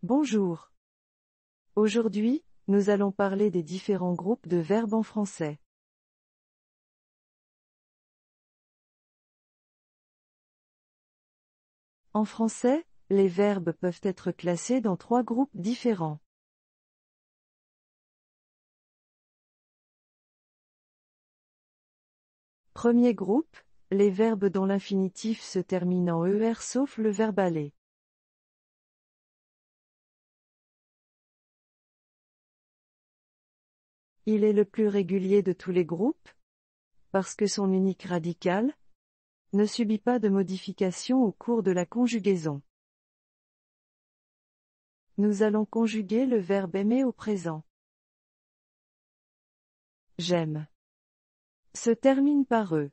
Bonjour. Aujourd'hui, nous allons parler des différents groupes de verbes en français. En français, les verbes peuvent être classés dans 3 groupes différents. Premier groupe, les verbes dont l'infinitif se termine en ER sauf le verbe aller. Il est le plus régulier de tous les groupes, parce que son unique radical ne subit pas de modification au cours de la conjugaison. Nous allons conjuguer le verbe aimer au présent. J'aime se termine par E.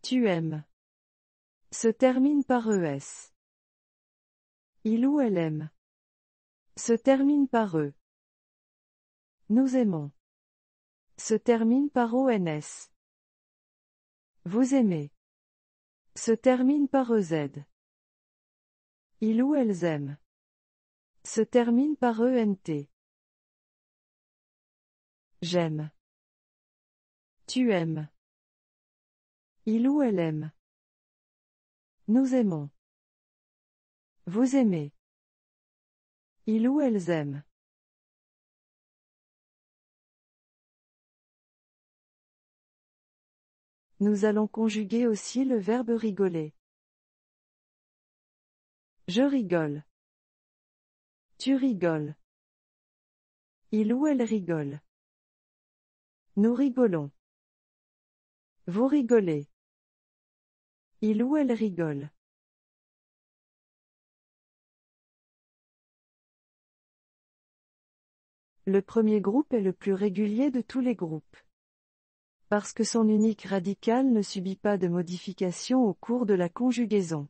Tu aimes se termine par ES. Il ou elle aime se termine par E. Nous aimons se termine par ONS. Vous aimez se termine par EZ. Ils ou elles aiment se termine par ENT. J'aime. Tu aimes. Il ou elle aime. Nous aimons. Vous aimez. Ils ou elles aiment. Nous allons conjuguer aussi le verbe rigoler. Je rigole. Tu rigoles. Il ou elle rigole. Nous rigolons. Vous rigolez. Il ou elle rigole. Le premier groupe est le plus régulier de tous les groupes, parce que son unique radical ne subit pas de modification au cours de la conjugaison.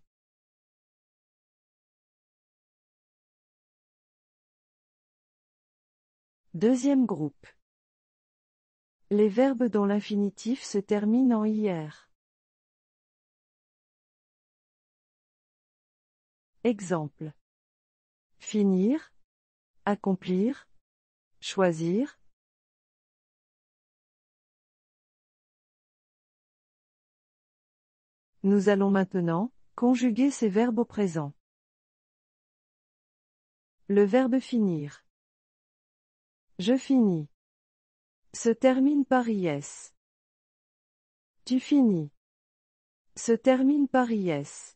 Deuxième groupe. Les verbes dont l'infinitif se termine en IR. Exemple. Finir, accomplir, choisir. Nous allons maintenant conjuguer ces verbes au présent. Le verbe finir. Je finis. Se termine par IS. Tu finis. Se termine par IS.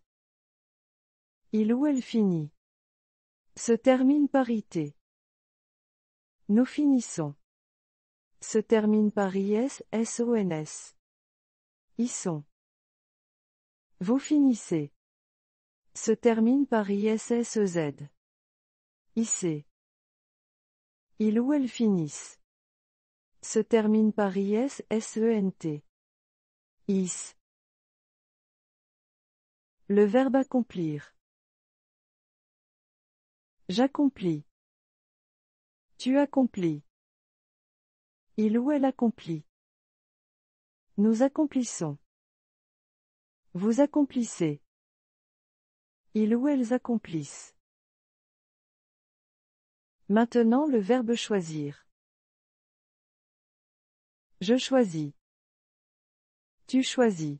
Il ou elle finit. Se termine par IT. Nous finissons. Se termine par IS-SONS. Ils sont. Vous finissez. Se termine par ISSEZ. IC. Il ou elle finissent. Se termine par ISSENT. IS. Le verbe accomplir. J'accomplis. Tu accomplis. Il ou elle accomplit. Nous accomplissons. Vous accomplissez. Ils ou elles accomplissent. Maintenant le verbe choisir. Je choisis. Tu choisis.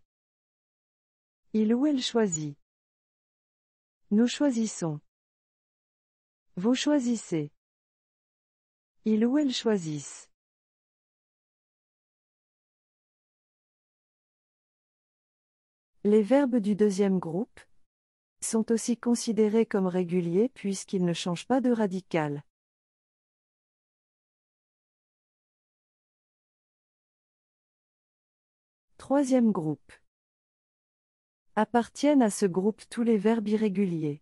Il ou elle choisit. Nous choisissons. Vous choisissez. Ils ou elles choisissent. Les verbes du deuxième groupe sont aussi considérés comme réguliers puisqu'ils ne changent pas de radical. Troisième groupe. Appartiennent à ce groupe tous les verbes irréguliers.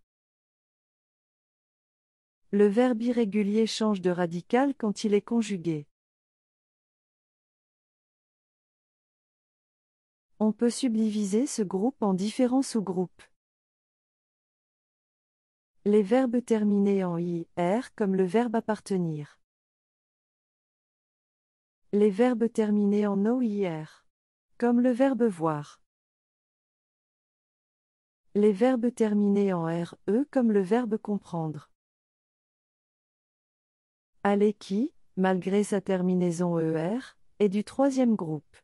Le verbe irrégulier change de radical quand il est conjugué. On peut subdiviser ce groupe en différents sous-groupes. Les verbes terminés en IR comme le verbe appartenir. Les verbes terminés en OIR comme le verbe voir. Les verbes terminés en RE comme le verbe comprendre. Aller qui, malgré sa terminaison ER, est du troisième groupe.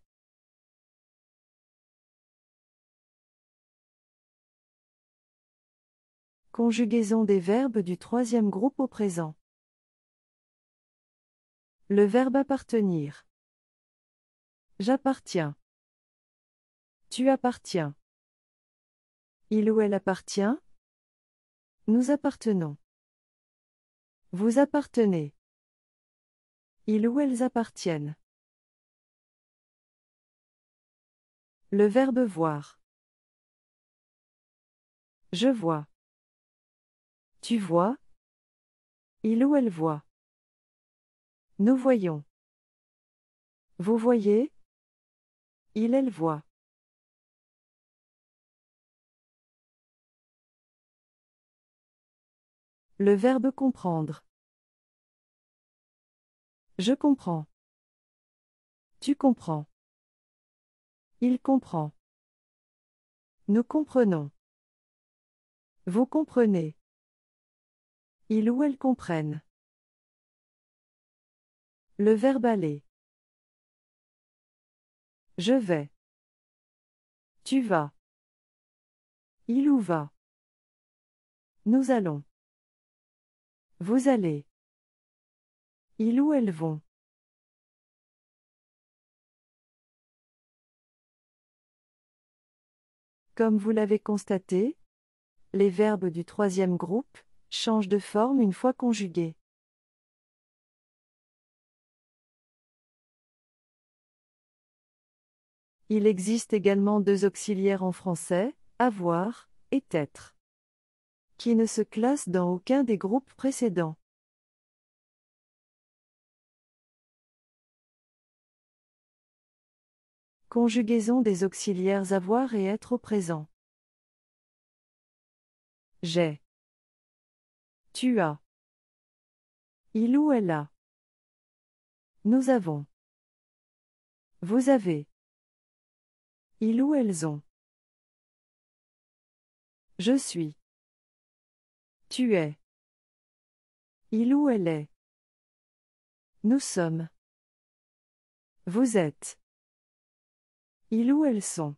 Conjugaison des verbes du troisième groupe au présent. Le verbe appartenir. J'appartiens. Tu appartiens. Il ou elle appartient. Nous appartenons. Vous appartenez. Ils ou elles appartiennent. Le verbe voir. Je vois. Tu vois. Il ou elle voit. Nous voyons. Vous voyez. Il elle voit. Le verbe comprendre. Je comprends. Tu comprends. Il comprend. Nous comprenons. Vous comprenez. Ils ou elles comprennent. Le verbe aller. Je vais. Tu vas. Il ou va. Nous allons. Vous allez. Ils ou elles vont. Comme vous l'avez constaté, les verbes du troisième groupe changent de forme une fois conjugués. Il existe également deux auxiliaires en français, avoir et être, qui ne se classent dans aucun des groupes précédents. Conjugaison des auxiliaires avoir et être au présent. J'ai. Tu as. Il ou elle a. Nous avons. Vous avez. Ils ou elles ont. Je suis. Tu es. Il ou elle est. Nous sommes. Vous êtes. Ils ou elles sont.